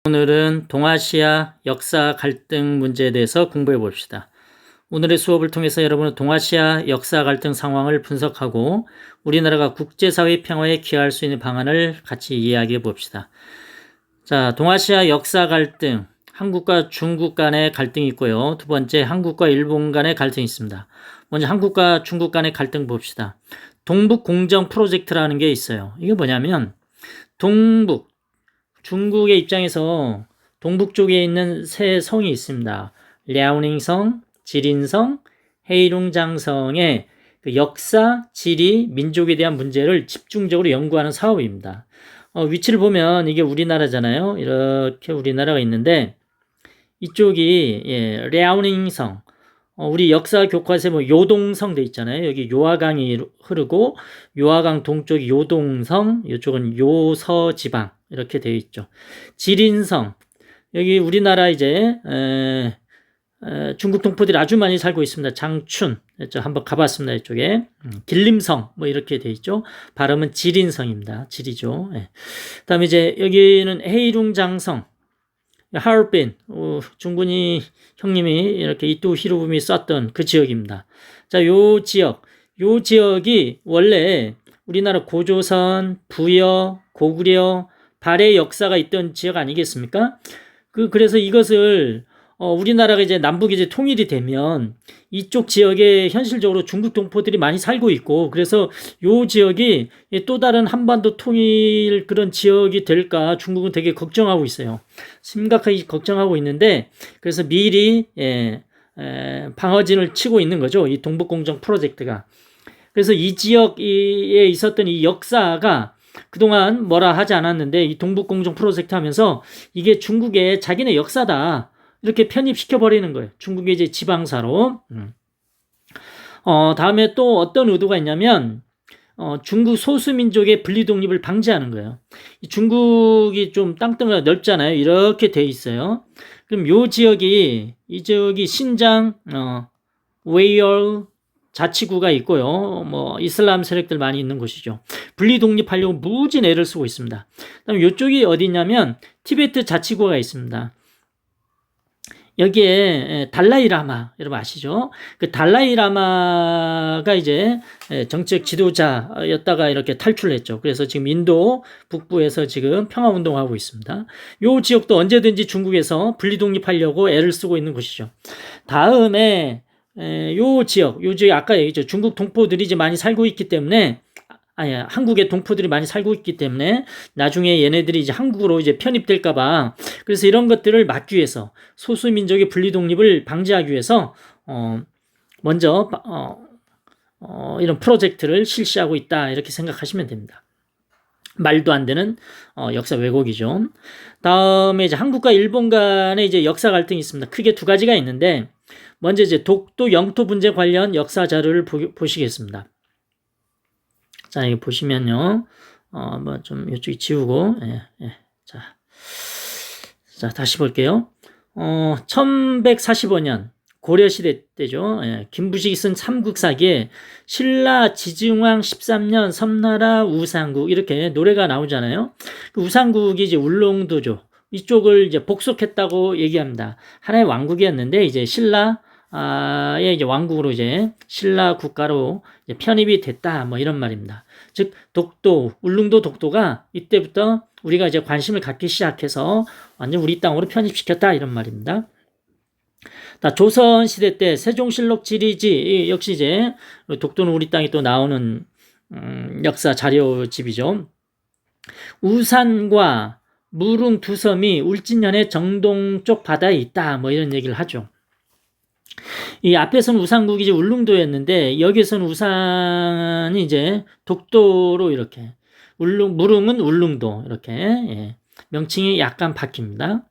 오늘은 동아시아 역사 갈등 문제에 대해서 공부해 봅시다. 오늘의 수업을 통해서 여러분은 동아시아 역사 갈등 상황을 분석하고 우리나라가 국제사회 평화에 기여할 수 있는 방안을 같이 이야기해 봅시다. 자, 동아시아 역사 갈등, 한국과 중국 간의 갈등이 있고요. 두 번째, 한국과 일본 간의 갈등이 있습니다. 먼저 한국과 중국 간의 갈등 봅시다. 동북공정 프로젝트라는 게 있어요. 이게 뭐냐면 중국의 입장에서 동북 쪽에 있는 세 성이 있습니다. 랴오닝성, 지린성, 헤이룽장성의 그 역사, 지리, 민족에 대한 문제를 집중적으로 연구하는 사업입니다. 위치를 보면 이게 우리나라잖아요. 이렇게 우리나라가 있는데 이쪽이 랴오닝성, 우리 역사 교과서에 뭐 요동성 돼 있잖아요. 여기 요하강이 흐르고 요하강 동쪽이 요동성, 이쪽은 요서지방 이렇게 되어 있죠. 지린성, 여기 우리나라 이제 중국 동포들이 아주 많이 살고 있습니다. 장춘, 한번 가봤습니다. 이쪽에 길림성 뭐 이렇게 되어 있죠. 발음은 지린성입니다. 지리죠. 그다음에 이제 여기는 헤이룽장성, 하얼빈, 중군이 형님이 이렇게 이토 히로부미 썼던 그 지역입니다. 자, 요 지역이 원래 우리나라 고조선, 부여, 고구려, 발해 역사가 있던 지역 아니겠습니까? 그래서 이것을 우리나라가 이제 남북이 이제 통일이 되면 이쪽 지역에 현실적으로 중국 동포들이 많이 살고 있고, 그래서 요 지역이 또 다른 한반도 통일 그런 지역이 될까 중국은 되게 걱정하고 있어요. 심각하게 걱정하고 있는데, 그래서 미리 방어진을 치고 있는 거죠. 이 동북공정 프로젝트가. 그래서 이 지역에 있었던 이 역사가 그동안 뭐라 하지 않았는데, 이 동북공정 프로젝트 하면서 이게 중국의 자기네 역사다 이렇게 편입시켜 버리는 거예요. 중국의 이제 지방사로. 다음에 또 어떤 의도가 있냐면 중국 소수민족의 분리독립을 방지하는 거예요. 중국이 좀 땅덩이가 넓잖아요. 이렇게 돼 있어요. 그럼 이 지역이 신장, 웨이얼 자치구가 있고요. 뭐 이슬람 세력들 많이 있는 곳이죠. 분리독립하려고 무진 애를 쓰고 있습니다. 그다음 이쪽이 어디 있냐면 티베트 자치구가 있습니다. 여기에 달라이라마 여러분 아시죠? 그 달라이라마가 이제 정책 지도자였다가 이렇게 탈출했죠. 그래서 지금 인도 북부에서 지금 평화운동하고 있습니다. 요 지역도 언제든지 중국에서 분리독립하려고 애를 쓰고 있는 곳이죠. 다음에 요 지역 아까 얘기했죠. 중국 동포들이 이제 많이 살고 있기 때문에, 한국의 동포들이 많이 살고 있기 때문에 나중에 얘네들이 이제 한국으로 이제 편입될까봐, 그래서 이런 것들을 막기 위해서, 소수민족의 분리독립을 방지하기 위해서 먼저 이런 프로젝트를 실시하고 있다 이렇게 생각하시면 됩니다. 말도 안 되는 역사 왜곡이죠. 다음에 이제 한국과 일본 간의 이제 역사 갈등이 있습니다. 크게 두 가지가 있는데, 먼저 이제 독도 영토 분쟁 관련 역사 자료를 보시겠습니다. 자, 여기 보시면요. 뭐 좀 이쪽이 지우고, 자, 다시 볼게요. 1145년 고려시대 때죠. 김부식이 쓴 삼국사기에 신라 지증왕 13년 섬나라 우상국 이렇게 노래가 나오잖아요. 그 우상국이 이제 울릉도죠. 이쪽을 이제 복속했다고 얘기합니다. 하나의 왕국이었는데 이제 신라의 이제 왕국으로 이제 신라 국가로 이제 편입이 됐다 뭐 이런 말입니다. 즉 울릉도 독도가 이때부터 우리가 이제 관심을 갖기 시작해서 완전 우리 땅으로 편입시켰다 이런 말입니다. 조선 시대 때 세종실록 지리지 역시 이제 독도는 우리 땅이 또 나오는 역사 자료집이죠. 우산과 무릉 두 섬이 울진현의 정동쪽 바다에 있다 뭐 이런 얘기를 하죠. 이 앞에서는 우산국이 이제 울릉도였는데 여기서는 우산이 이제 독도로 이렇게 무릉은 울릉도 이렇게 명칭이 약간 바뀝니다.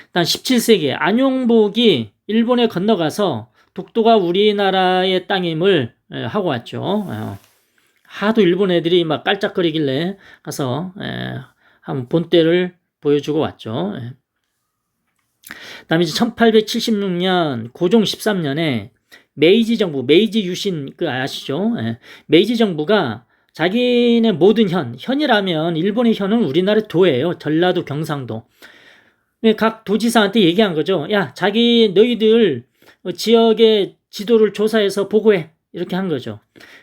일단 17세기에 안용복이 일본에 건너가서 독도가 우리나라의 땅임을 하고 왔죠. 하도 일본 애들이 막 깔짝거리길래 가서 한번 본때를 보여주고 왔죠. 그다음에 이제 1876년 고종 13년에 메이지 정부, 메이지 유신 그 아시죠? 메이지 정부가 자기네 모든 현이라면 일본의 현은 우리나라의 도예요. 전라도, 경상도. 각 도지사한테 얘기한 거죠. 야, 너희들 지역의 지도를 조사해서 보고해. 이렇게 한 거죠.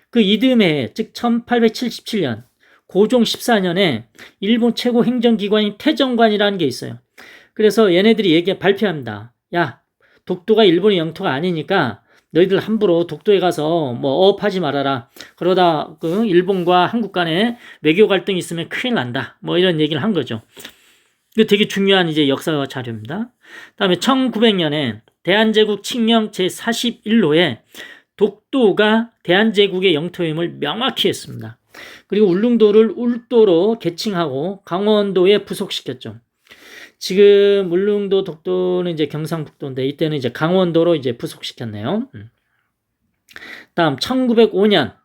그 이듬해, 즉 1877년 고종 14년에 일본 최고 행정기관인 태정관이라는 게 있어요. 그래서 얘네들이 발표합니다. 야, 독도가 일본의 영토가 아니니까 너희들 함부로 독도에 가서 뭐 어업하지 말아라. 그러다 그 일본과 한국 간에 외교 갈등이 있으면 큰일 난다. 뭐 이런 얘기를 한 거죠. 이거 되게 중요한 이제 역사 자료입니다. 다음에 1900년에 대한제국 칙령 제41호에 독도가 대한제국의 영토임을 명확히 했습니다. 그리고 울릉도를 울도로 개칭하고 강원도에 부속시켰죠. 지금 울릉도, 독도는 이제 경상북도인데 이때는 이제 강원도로 이제 부속시켰네요. 다음 1905년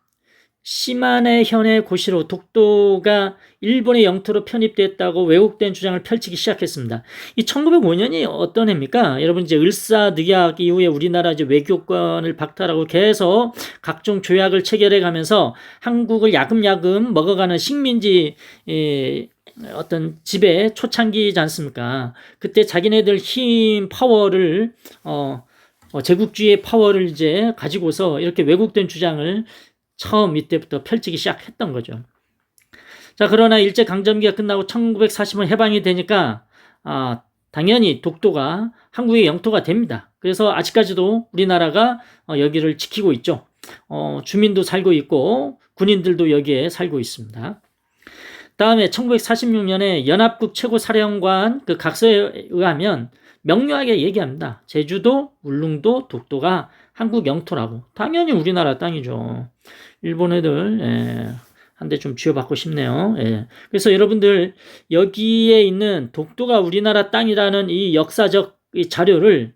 시마네 현의 고시로 독도가 일본의 영토로 편입됐다고 왜곡된 주장을 펼치기 시작했습니다. 이 1905년이 어떤 해입니까? 여러분 이제 을사늑약 이후에 우리나라 이제 외교권을 박탈하고 계속 각종 조약을 체결해 가면서 한국을 야금야금 먹어가는 식민지 어떤 지배 초창기지 않습니까? 그때 자기네들 힘, 파워를 제국주의의 파워를 이제 가지고서 이렇게 왜곡된 주장을 처음 이때부터 펼치기 시작했던 거죠. 자, 그러나 일제강점기가 끝나고 1940년 해방이 되니까 당연히 독도가 한국의 영토가 됩니다. 그래서 아직까지도 우리나라가 여기를 지키고 있죠. 주민도 살고 있고 군인들도 여기에 살고 있습니다. 다음에 1946년에 연합국 최고사령관 그 각서에 의하면 명료하게 얘기합니다. 제주도, 울릉도, 독도가 한국 영토라고. 당연히 우리나라 땅이죠. 일본 애들 한 대 좀 쥐어받고 싶네요. 그래서 여러분들 여기에 있는 독도가 우리나라 땅이라는 이 역사적 이 자료를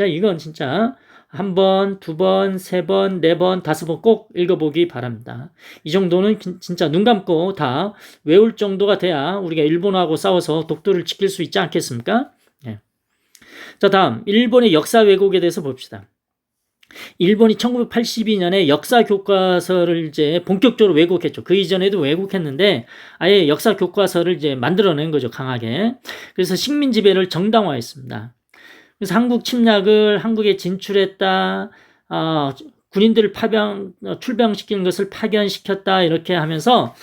이건 진짜 한 번, 두 번, 세 번, 네 번, 다섯 번 꼭 읽어보기 바랍니다. 이 정도는 진짜 눈 감고 다 외울 정도가 돼야 우리가 일본하고 싸워서 독도를 지킬 수 있지 않겠습니까? 자, 다음 일본의 역사 왜곡에 대해서 봅시다. 일본이 1982년에 역사 교과서를 이제 본격적으로 왜곡했죠. 그 이전에도 왜곡했는데 아예 역사 교과서를 이제 만들어낸 거죠, 강하게. 그래서 식민 지배를 정당화했습니다. 그래서 한국 침략을 한국에 진출했다, 군인들을 출병시키는 것을 파견시켰다, 이렇게 하면서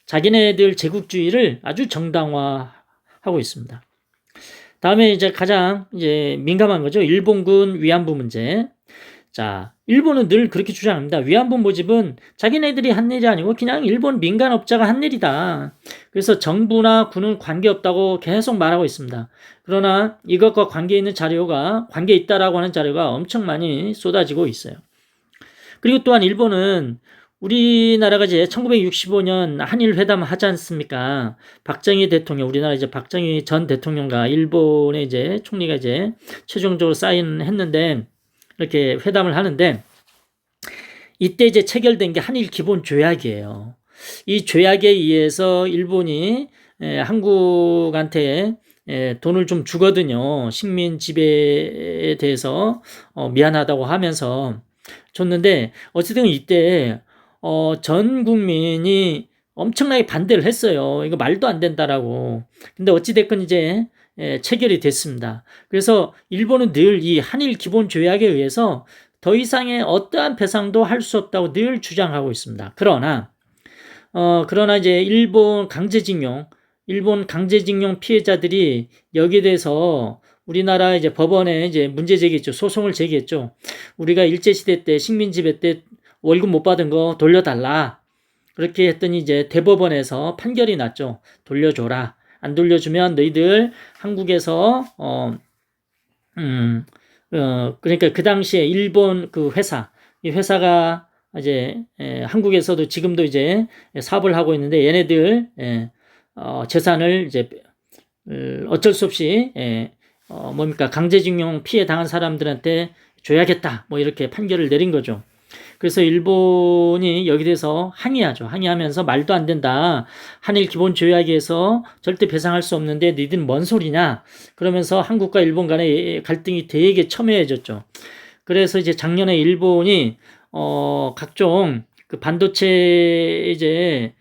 자기네들 제국주의를 아주 정당화하고 있습니다. 다음에 이제 가장 이제 민감한 거죠. 일본군 위안부 문제. 자, 일본은 늘 그렇게 주장합니다. 위안부 모집은 자기네들이 한 일이 아니고 그냥 일본 민간업자가 한 일이다. 그래서 정부나 군은 관계없다고 계속 말하고 있습니다. 그러나 이것과 관계 있는 자료가, 관계 있다라고 하는 자료가 엄청 많이 쏟아지고 있어요. 그리고 또한 일본은 우리나라가 이제 1965년 한일 회담 하지 않습니까? 박정희 대통령, 우리나라 이제 박정희 전 대통령과 일본의 이제 총리가 이제 최종적으로 사인했는데 이렇게 회담을 하는데 이때 이제 체결된 게 한일 기본 조약이에요. 이 조약에 의해서 일본이 한국한테 돈을 좀 주거든요. 식민 지배에 대해서 미안하다고 하면서 줬는데 어쨌든 이때 전 국민이 엄청나게 반대를 했어요. 이거 말도 안 된다라고. 근데 어찌됐건 이제 체결이 됐습니다. 그래서 일본은 늘 이 한일 기본 조약에 의해서 더 이상의 어떠한 배상도 할 수 없다고 늘 주장하고 있습니다. 그러나 이제 일본 강제징용 피해자들이 여기에 대해서 우리나라 이제 법원에 이제 문제 제기했죠. 소송을 제기했죠. 우리가 일제시대 때 식민지배 때 월급 못 받은 거 돌려달라. 그렇게 했더니 이제 대법원에서 판결이 났죠. 돌려줘라. 안 돌려주면 너희들 한국에서 그러니까 그 당시에 일본 그 이 회사가 이제 한국에서도 지금도 이제 사업을 하고 있는데 얘네들 재산을 이제 어쩔 수 없이 강제징용 피해 당한 사람들한테 줘야겠다. 뭐 이렇게 판결을 내린 거죠. 그래서 일본이 여기 대해서 항의하죠. 항의하면서 말도 안 된다. 한일 기본 조약에서 절대 배상할 수 없는데 너희들은 뭔 소리냐. 그러면서 한국과 일본 간의 갈등이 되게 첨예해졌죠. 그래서 이제 작년에 일본이 각종 그 반도체 이제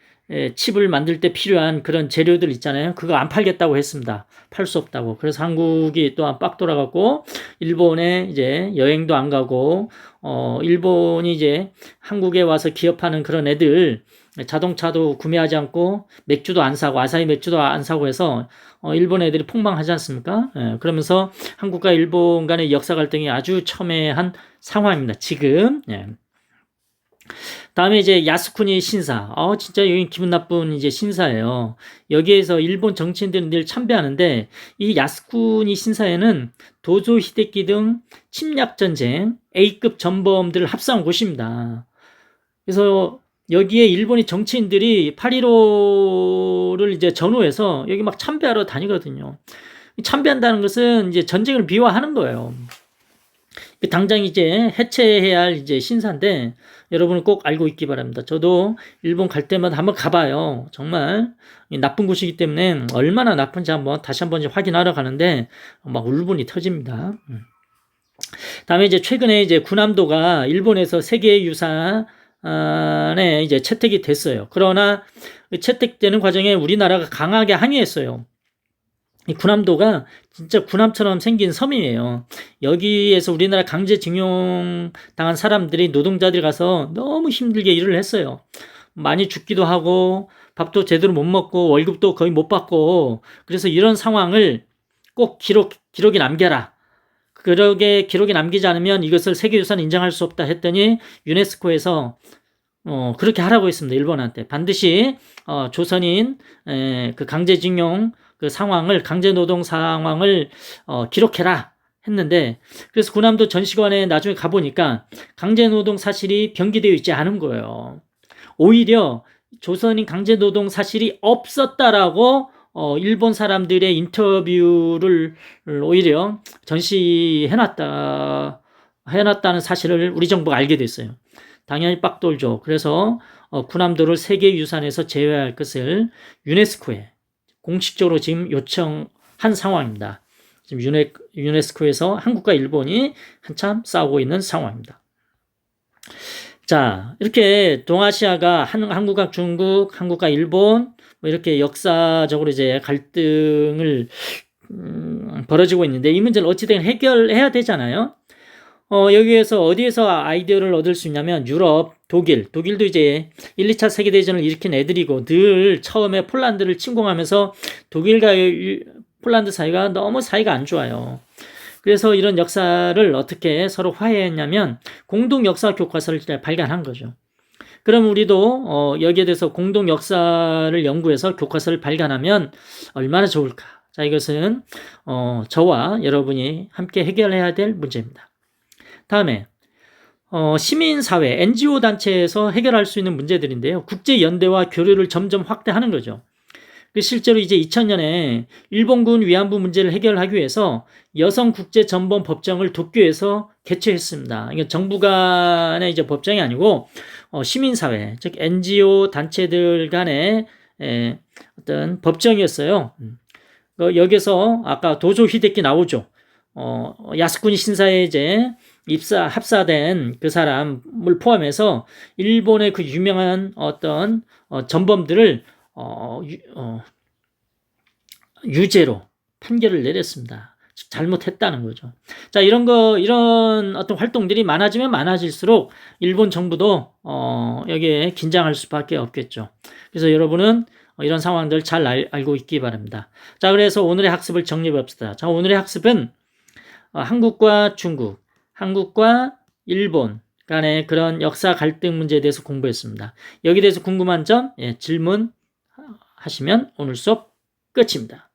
칩을 만들 때 필요한 그런 재료들 있잖아요. 그거 안 팔겠다고 했습니다. 팔 수 없다고. 그래서 한국이 또한 빡 돌아갔고, 일본에 이제 여행도 안 가고, 일본이 이제 한국에 와서 기업하는 그런 애들, 자동차도 구매하지 않고, 맥주도 안 사고, 아사히 맥주도 안 사고 해서, 일본 애들이 폭망하지 않습니까? 그러면서 한국과 일본 간의 역사 갈등이 아주 첨예한 상황입니다. 지금. 다음에 이제 야스쿠니 신사. 진짜 여기 기분 나쁜 이제 신사예요. 여기에서 일본 정치인들은 늘 참배하는데, 이 야스쿠니 신사에는 도조 히데키 등 침략 전쟁, A급 전범들을 합성한 곳입니다. 그래서 여기에 일본의 정치인들이 8.15를 이제 전후해서 여기 막 참배하러 다니거든요. 참배한다는 것은 이제 전쟁을 비화하는 거예요. 당장 이제 해체해야 할 이제 신사인데 여러분은 꼭 알고 있기 바랍니다. 저도 일본 갈 때마다 한번 가봐요. 정말 나쁜 곳이기 때문에 얼마나 나쁜지 다시 한번 확인하러 가는데 막 울분이 터집니다. 다음에 이제 최근에 이제 군함도가 일본에서 세계유산에 이제 채택이 됐어요. 그러나 채택되는 과정에 우리나라가 강하게 항의했어요. 이 군함도가 진짜 군함처럼 생긴 섬이에요. 여기에서 우리나라 강제징용 당한 사람들이 노동자들이 가서 너무 힘들게 일을 했어요. 많이 죽기도 하고 밥도 제대로 못 먹고 월급도 거의 못 받고, 그래서 이런 상황을 꼭 기록에 남겨라. 그러게 기록에 남기지 않으면 이것을 세계유산 인정할 수 없다 했더니 유네스코에서 그렇게 하라고 했습니다. 일본한테 반드시 조선인 그 강제징용 그 상황을, 강제노동 상황을 기록해라 했는데, 그래서 군함도 전시관에 나중에 가보니까 강제노동 사실이 병기되어 있지 않은 거예요. 오히려 조선인 강제노동 사실이 없었다라고 일본 사람들의 인터뷰를 오히려 해놨다는 사실을 우리 정부가 알게 됐어요. 당연히 빡돌죠. 그래서 군함도를 세계유산에서 제외할 것을 유네스코에 공식적으로 지금 요청한 상황입니다. 지금 유네스코에서 한국과 일본이 한참 싸우고 있는 상황입니다. 자, 이렇게 동아시아가 한국과 중국, 한국과 일본 뭐 이렇게 역사적으로 이제 갈등을 벌어지고 있는데, 이 문제를 어찌든 해결해야 되잖아요. 여기에서 어디에서 아이디어를 얻을 수 있냐면 유럽, 독일도 이제 1, 2차 세계대전을 일으킨 애들이고 늘 처음에 폴란드를 침공하면서 독일과 폴란드 사이가 너무 사이가 안 좋아요. 그래서 이런 역사를 어떻게 서로 화해했냐면 공동 역사 교과서를 발간한 거죠. 그럼 우리도 여기에 대해서 공동 역사를 연구해서 교과서를 발간하면 얼마나 좋을까? 자, 이것은 저와 여러분이 함께 해결해야 될 문제입니다. 다음에 시민사회, NGO 단체에서 해결할 수 있는 문제들인데요. 국제연대와 교류를 점점 확대하는 거죠. 실제로 이제 2000년에 일본군 위안부 문제를 해결하기 위해서 여성국제전범법정을 도쿄에서 개최했습니다. 이게 정부 간의 이제 법정이 아니고 시민사회, 즉 NGO 단체들 간의 어떤 법정이었어요. 여기서 아까 도조 히데키 나오죠. 야스쿠니 신사에 이제 합사된 그 사람을 포함해서 일본의 그 유명한 어떤 전범들을 유죄로 판결을 내렸습니다. 즉 잘못했다는 거죠. 자, 이런 어떤 활동들이 많아지면 많아질수록 일본 정부도 여기에 긴장할 수밖에 없겠죠. 그래서 여러분은 이런 상황들 잘 알고 있기 바랍니다. 자, 그래서 오늘의 학습을 정리해 봅시다. 자, 오늘의 학습은 한국과 중국, 한국과 일본 간의 그런 역사 갈등 문제에 대해서 공부했습니다. 여기에 대해서 궁금한 점 질문하시면 오늘 수업 끝입니다.